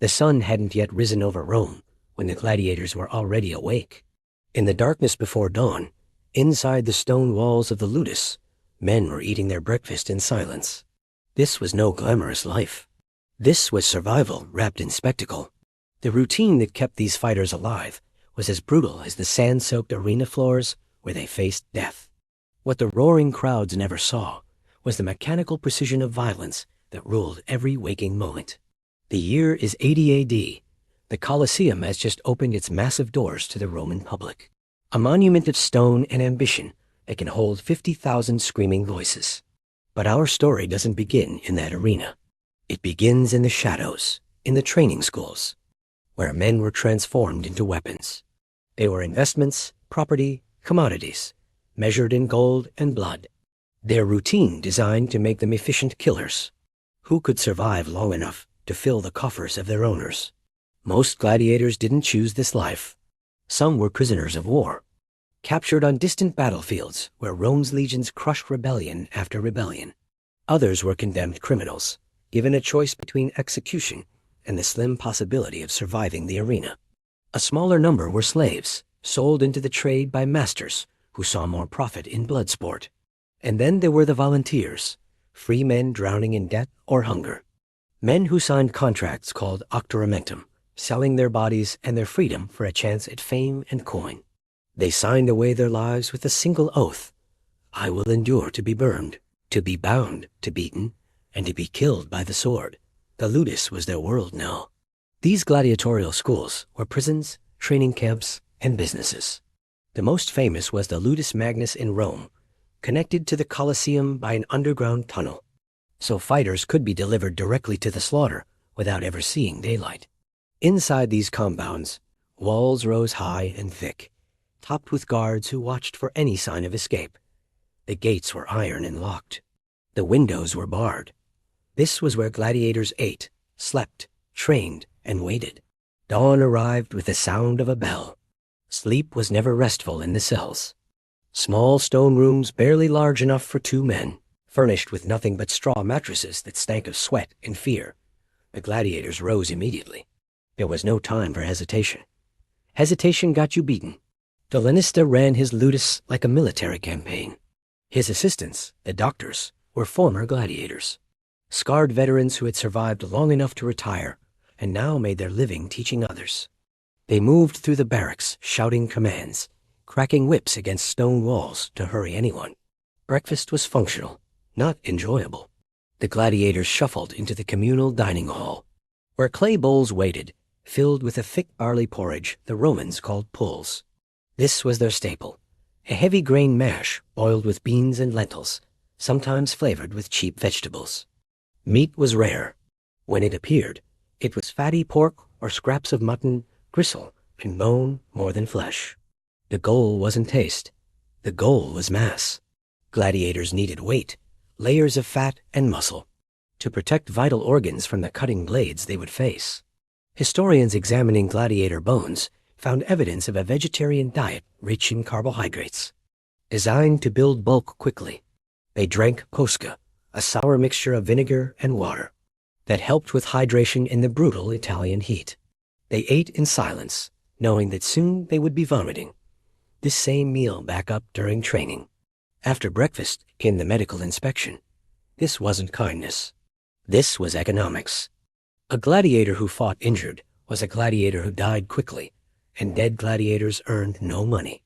The sun hadn't yet risen over Rome when the gladiators were already awake. In the darkness before dawn, inside the stone walls of the ludus, men were eating their breakfast in silence. This was no glamorous life. This was survival wrapped in spectacle. The routine that kept these fighters alive was as brutal as the sand-soaked arena floors where they faced death. What the roaring crowds never saw was the mechanical precision of violence that ruled every waking moment. The year is 80 AD. The Colosseum has just opened its massive doors to the Roman public. A monument of stone and ambition that can hold 50,000 screaming voices. But our story doesn't begin in that arena. It begins in the shadows, in the training schools, where men were transformed into weapons. They were investments, property, commodities, measured in gold and blood. Their routine designed to make them efficient killers. Who could survive long enough to fill the coffers of their owners? Most gladiators didn't choose this life. Some were prisoners of war, captured on distant battlefields where Rome's legions crushed rebellion after rebellion. Others were condemned criminals, given a choice between execution and the slim possibility of surviving the arena. A smaller number were slaves, sold into the trade by masters who saw more profit in blood sport. And then there were the volunteers, free men drowning in debt or hunger. Men who signed contracts called octoramentum, selling their bodies and their freedom for a chance at fame and coin. They signed away their lives with a single oath: I will endure to be burned, to be bound, to beaten, and to be killed by the sword. The ludus was their world now. These gladiatorial schools were prisons, training camps, and businesses. The most famous was the Ludus Magnus in Rome, connected to the Colosseum by an underground tunnel, so fighters could be delivered directly to the slaughter without ever seeing daylight. Inside these compounds, walls rose high and thick, topped with guards who watched for any sign of escape. The gates were iron and locked. The windows were barred. This was where gladiators ate, slept, trained, and waited. Dawn arrived with the sound of a bell. Sleep was never restful in the cells. Small stone rooms barely large enough for 2 men, furnished with nothing but straw mattresses that stank of sweat and fear. The gladiators rose immediately. There was no time for hesitation. Hesitation got you beaten. Dolenista ran his ludus like a military campaign. His assistants, the doctors, were former gladiators, scarred veterans who had survived long enough to retire and now made their living teaching others. They moved through the barracks, shouting commands, cracking whips against stone walls to hurry anyone. Breakfast was functional, not enjoyable. The gladiators shuffled into the communal dining hall, where clay bowls waited, filled with a thick barley porridge the Romans called pulse. This was their staple, a heavy grain mash boiled with beans and lentils, sometimes flavored with cheap vegetables. Meat was rare. When it appeared, it was fatty pork or scraps of mutton, gristle, and bone more than flesh. The goal wasn't taste. The goal was mass. Gladiators needed weight, layers of fat and muscle, to protect vital organs from the cutting blades they would face. Historians examining gladiator bones found evidence of a vegetarian diet rich in carbohydrates. Designed to build bulk quickly, they drank koska, a sour mixture of vinegar and water that helped with hydration in the brutal Italian heat. They ate in silence, knowing that soon they would be vomiting this same meal back up during training. After breakfast came the medical inspection. This wasn't kindness. This was economics. A gladiator who fought injured was a gladiator who died quickly, and dead gladiators earned no money.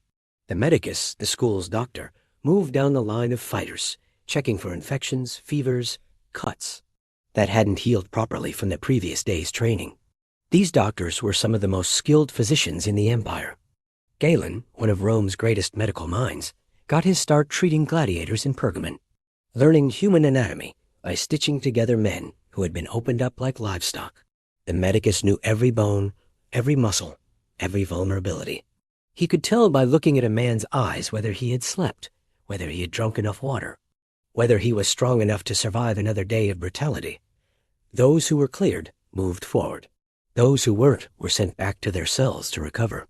The medicus, the school's doctor, moved down the line of fighters, checking for infections, fevers, cuts that hadn't healed properly from the previous day's training. These doctors were some of the most skilled physicians in the empire. Galen, one of Rome's greatest medical minds, got his start treating gladiators in Pergamon, learning human anatomy by stitching together men who had been opened up like livestock. The medicus knew every bone, every muscle, every vulnerability. He could tell by looking at a man's eyes whether he had slept, whether he had drunk enough water, whether he was strong enough to survive another day of brutality. Those who were cleared moved forward. Those who weren't were sent back to their cells to recover,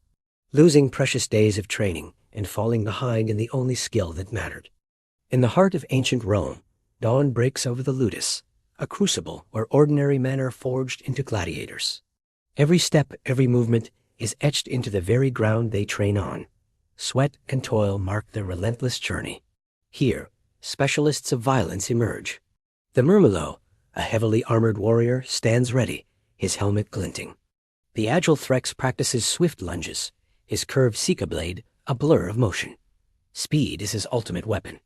losing precious days of training and falling behind in the only skill that mattered. In the heart of ancient Rome, dawn breaks over the ludus, a crucible where ordinary men are forged into gladiators. Every step, every movement is etched into the very ground they train on. Sweat and toil mark their relentless journey. Here, specialists of violence emerge. The Murmillo, a heavily armored warrior, stands ready, his helmet glinting. The agile Threx practices swift lunges, his curved Sika blade a blur of motion. Speed is his ultimate weapon.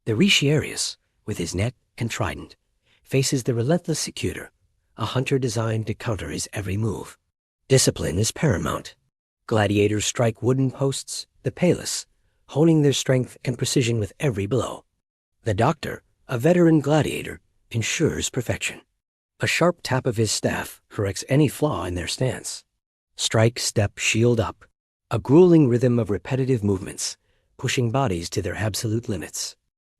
The Retiarius, with his net and trident, faces the relentless Secutor, a hunter designed to counter his every move. Discipline is paramount. Gladiators strike wooden posts, the Palus, honing their strength and precision with every blow. The Doctor, a veteran gladiator, ensures perfection. A sharp tap of his staff corrects any flaw in their stance. Strike, step, shield up, a grueling rhythm of repetitive movements, pushing bodies to their absolute limits.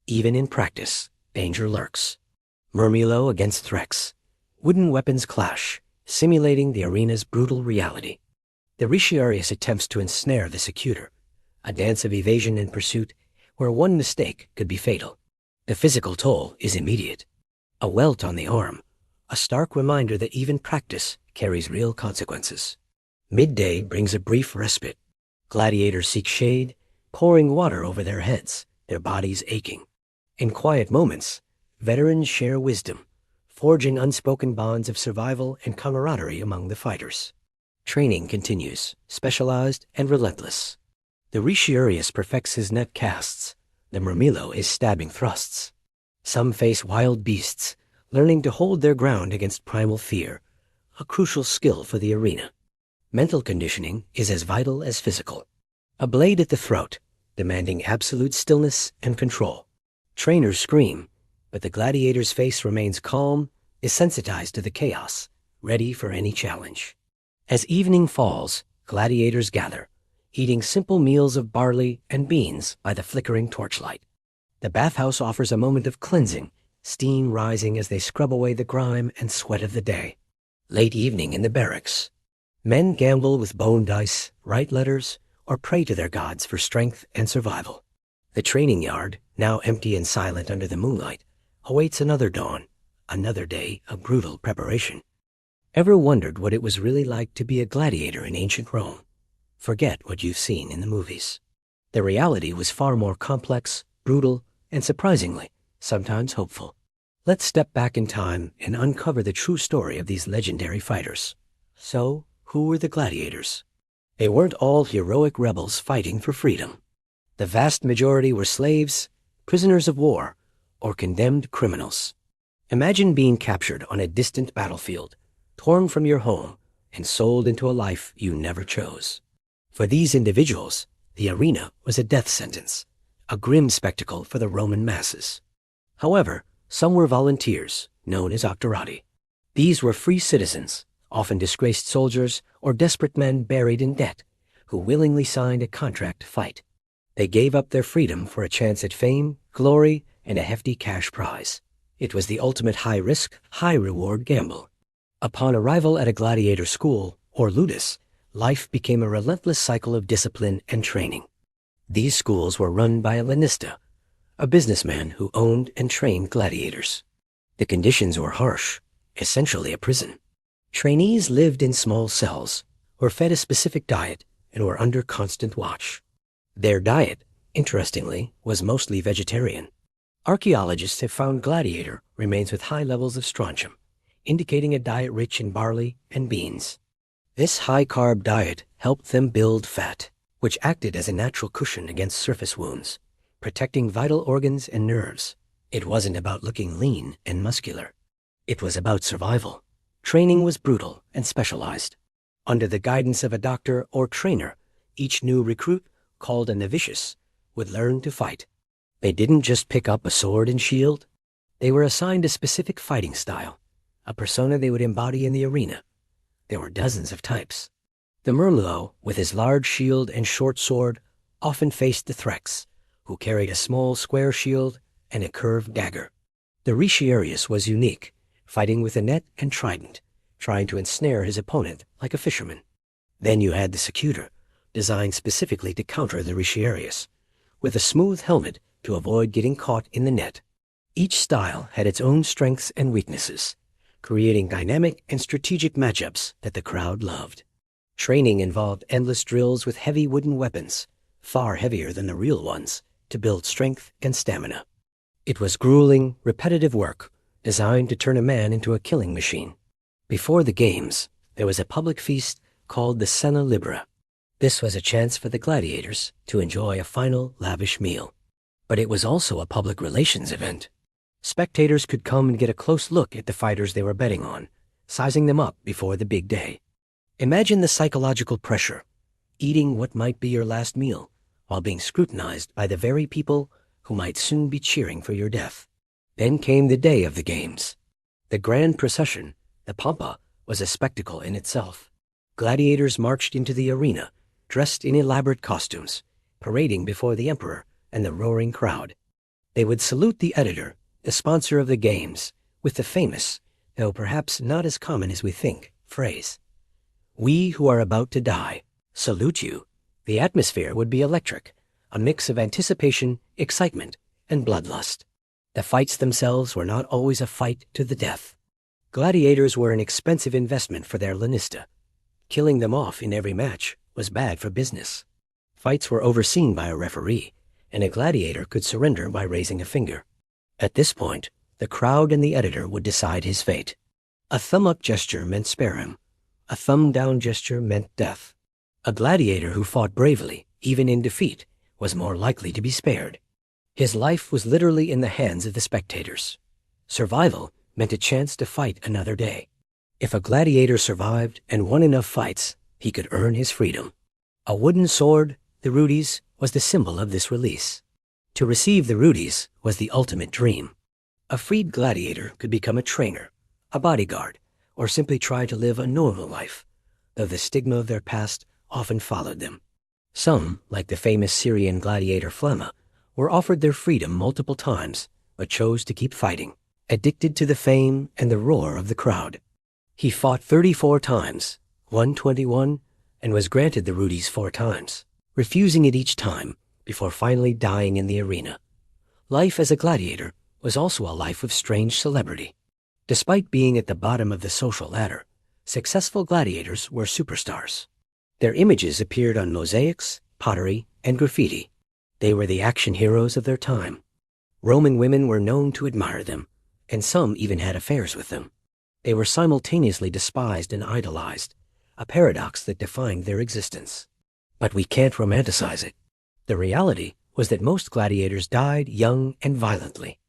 Even in practice, danger lurks. Murmillo against Threx. Wooden weapons clash, simulating the arena's brutal reality. The Retiarius attempts to ensnare the Secutor, a dance of evasion and pursuit where one mistake could be fatal. The physical toll is immediate. A welt on the arm, a stark reminder that even practice carries real consequences. Midday brings a brief respite. Gladiators seek shade, pouring water over their heads, their bodies aching. In quiet moments, veterans share wisdom, forging unspoken bonds of survival and camaraderie among the fighters. Training continues, specialized and relentless. The Retiarius perfects his net casts. The Murmillo is stabbing thrusts. Some face wild beasts, learning to hold their ground against primal fear, a crucial skill for the arena. Mental conditioning is as vital as physical. A blade at the throat, demanding absolute stillness and control. Trainers scream, but the gladiator's face remains calm, desensitized to the chaos, ready for any challenge. As evening falls, gladiators gather, eating simple meals of barley and beans by the flickering torchlight. The bathhouse offers a moment of cleansing, steam rising as they scrub away the grime and sweat of the day. Late evening in the barracks. Men gamble with bone dice, write letters, or pray to their gods for strength and survival. The training yard, now empty and silent under the moonlight, awaits another dawn, another day of brutal preparation. Ever wondered what it was really like to be a gladiator in ancient Rome? Forget what you've seen in the movies. The reality was far more complex, brutal, and surprisingly, sometimes hopeful. Let's step back in time and uncover the true story of these legendary fighters. So, who were the gladiators? They weren't all heroic rebels fighting for freedom. The vast majority were slaves, prisoners of war, or condemned criminals. Imagine being captured on a distant battlefield, torn from your home, and sold into a life you never chose. For these individuals, the arena was a death sentence, a grim spectacle for the Roman masses. However, some were volunteers, known as octorati. These were free citizens, often disgraced soldiers or desperate men buried in debt, who willingly signed a contract to fight. They gave up their freedom for a chance at fame, glory, and a hefty cash prize. It was the ultimate high-risk, high-reward gamble. Upon arrival at a gladiator school, or ludus, life became a relentless cycle of discipline and training. These schools were run by a lanista, a businessman who owned and trained gladiators. The conditions were harsh, essentially a prison. Trainees lived in small cells, were fed a specific diet, and were under constant watch. Their diet, interestingly, was mostly vegetarian. Archaeologists have found gladiator remains with high levels of strontium, indicating a diet rich in barley and beans. This high-carb diet helped them build fat, which acted as a natural cushion against surface wounds, protecting vital organs and nerves. It wasn't about looking lean and muscular. It was about survival. Training was brutal and specialized. Under the guidance of a doctor or trainer, each new recruit, called a novitius, would learn to fight. They didn't just pick up a sword and shield. They were assigned a specific fighting style, a persona they would embody in the arena. There were dozens of types. The Murmillo, with his large shield and short sword, often faced the Threx, who carried a small square shield and a curved dagger. The Retiarius was unique, fighting with a net and trident, trying to ensnare his opponent like a fisherman. Then you had the Secutor, designed specifically to counter the Retiarius, with a smooth helmet to avoid getting caught in the net. Each style had its own strengths and weaknesses, creating dynamic and strategic matchups that the crowd loved. Training involved endless drills with heavy wooden weapons, far heavier than the real ones, to build strength and stamina. It was grueling, repetitive work designed to turn a man into a killing machine. Before the games, there was a public feast called the Cena Libera. This was a chance for the gladiators to enjoy a final, lavish meal. But it was also a public relations event. Spectators could come and get a close look at the fighters they were betting on, sizing them up before the big day. Imagine the psychological pressure, eating what might be your last meal, while being scrutinized by the very people who might soon be cheering for your death. Then came the day of the games. The grand procession, the Pampa, was a spectacle in itself. Gladiators marched into the arena, dressed in elaborate costumes, parading before the emperor and the roaring crowd. They would salute the editor, the sponsor of the games, with the famous, though perhaps not as common as we think, phrase, "We who are about to die, salute you." The atmosphere would be electric, a mix of anticipation, excitement, and bloodlust. The fights themselves were not always a fight to the death. Gladiators were an expensive investment for their lanista. Killing them off in every match was bad for business. Fights were overseen by a referee, and a gladiator could surrender by raising a finger. At this point, the crowd and the editor would decide his fate. A thumb-up gesture meant spare him. A thumb-down gesture meant death. A gladiator who fought bravely, even in defeat, was more likely to be spared. His life was literally in the hands of the spectators. Survival meant a chance to fight another day. If a gladiator survived and won enough fights, he could earn his freedom. A wooden sword, the rudis, was the symbol of this release. To receive the rudis was the ultimate dream. A freed gladiator could become a trainer, a bodyguard, or simply try to live a normal life, though the stigma of their past often followed them. Some, like the famous Syrian gladiator Flamma, were offered their freedom multiple times, but chose to keep fighting, addicted to the fame and the roar of the crowd. He fought 34 times, won 21, and was granted the rudis 4 times, refusing it each time before finally dying in the arena. Life as a gladiator was also a life of strange celebrity. Despite being at the bottom of the social ladder, successful gladiators were superstars. Their images appeared on mosaics, pottery, and graffiti. They were the action heroes of their time. Roman women were known to admire them, and some even had affairs with them. They were simultaneously despised and idolized, a paradox that defined their existence. But we can't romanticize it. The reality was that most gladiators died young and violently.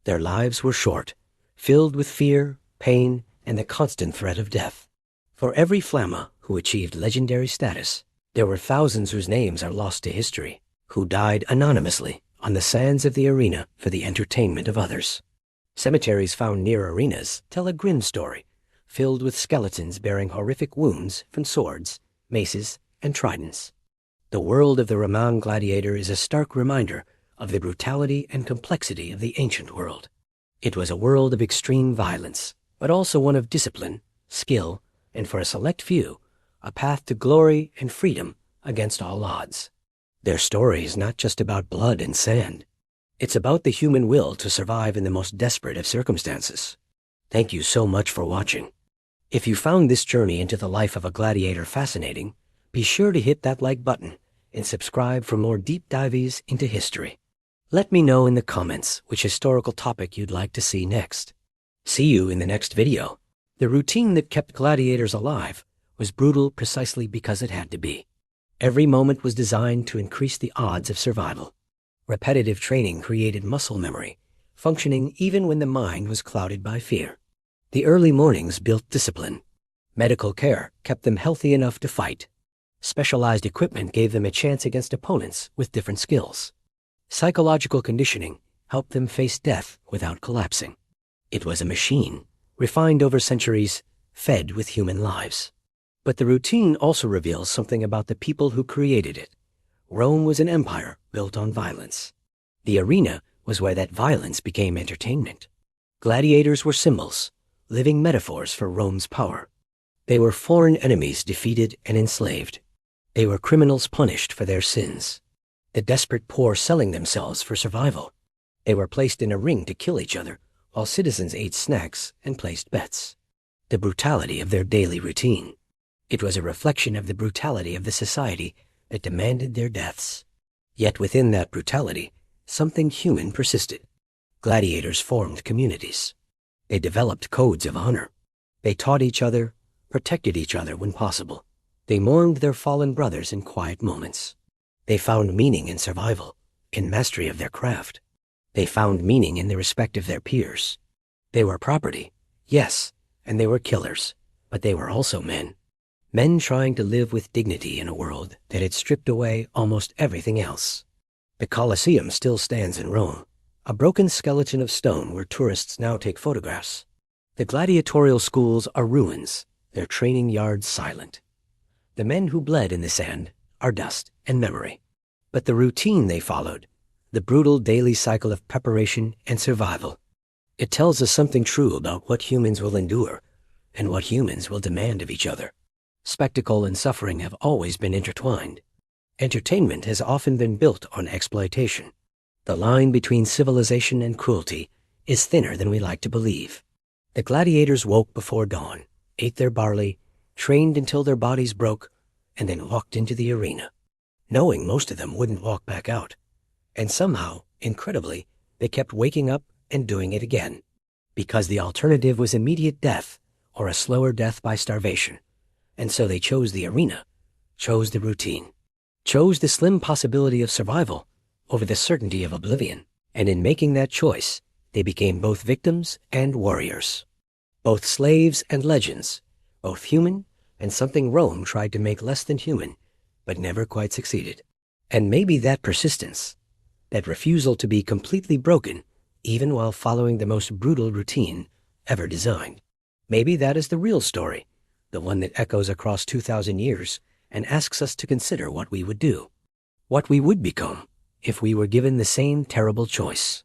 Their lives were short, filled with fear, pain, and the constant threat of death. For every Flamma who achieved legendary status, there were thousands whose names are lost to history, who died anonymously on the sands of the arena for the entertainment of others. Cemeteries found near arenas tell a grim story, filled with skeletons bearing horrific wounds from swords, maces, and tridents. The world of the Roman gladiator is a stark reminder of the brutality and complexity of the ancient world. It was a world of extreme violence, but also one of discipline, skill, and for a select few, a path to glory and freedom against all odds. Their story is not just about blood and sand. It's about the human will to survive in the most desperate of circumstances. Thank you so much for watching. If you found this journey into the life of a gladiator fascinating, be sure to hit that like button and subscribe for more deep dives into history. Let me know in the comments which historical topic you'd like to see next. See you in the next video. The routine that kept gladiators alive was brutal precisely because it had to be. Every moment was designed to increase the odds of survival. Repetitive training created muscle memory, functioning even when the mind was clouded by fear. The early mornings built discipline. Medical care kept them healthy enough to fight. Specialized equipment gave them a chance against opponents with different skills. Psychological conditioning helped them face death without collapsing. It was a machine, refined over centuries, fed with human lives. But the routine also reveals something about the people who created it. Rome was an empire built on violence. The arena was where that violence became entertainment. Gladiators were symbols, living metaphors for Rome's power. They were foreign enemies defeated and enslaved. They were criminals punished for their sins. The desperate poor selling themselves for survival. They were placed in a ring to kill each other, while citizens ate snacks and placed bets. the brutality of their daily routine. It was a reflection of the brutality of the society that demanded their deaths. Yet within that brutality, something human persisted. Gladiators formed communities. They developed codes of honor. They taught each other, protected each other when possible. They mourned their fallen brothers in quiet moments. They found meaning in survival, in mastery of their craft. They found meaning in the respect of their peers. They were property, yes, and they were killers, but they were also men. Men trying to live with dignity in a world that had stripped away almost everything else. The Colosseum still stands in Rome, a broken skeleton of stone where tourists now take photographs. The gladiatorial schools are ruins, their training yards silent. The men who bled in the sand are dust and memory. But the routine they followed, the brutal daily cycle of preparation and survival, it tells us something true about what humans will endure and what humans will demand of each other. Spectacle and suffering have always been intertwined. Entertainment has often been built on exploitation. The line between civilization and cruelty is thinner than we like to believe. The gladiators woke before dawn, ate their barley, trained until their bodies broke, and then walked into the arena, knowing most of them wouldn't walk back out. And somehow, incredibly, they kept waking up and doing it again, because the alternative was immediate death or a slower death by starvation. And so they chose the arena, chose the routine, chose the slim possibility of survival over the certainty of oblivion. And in making that choice, they became both victims and warriors, both slaves and legends, both human and something Rome tried to make less than human, but never quite succeeded. And maybe that persistence, that refusal to be completely broken, even while following the most brutal routine ever designed, maybe that is the real story, the one that echoes across 2,000 years and asks us to consider what we would do, what we would become if we were given the same terrible choice.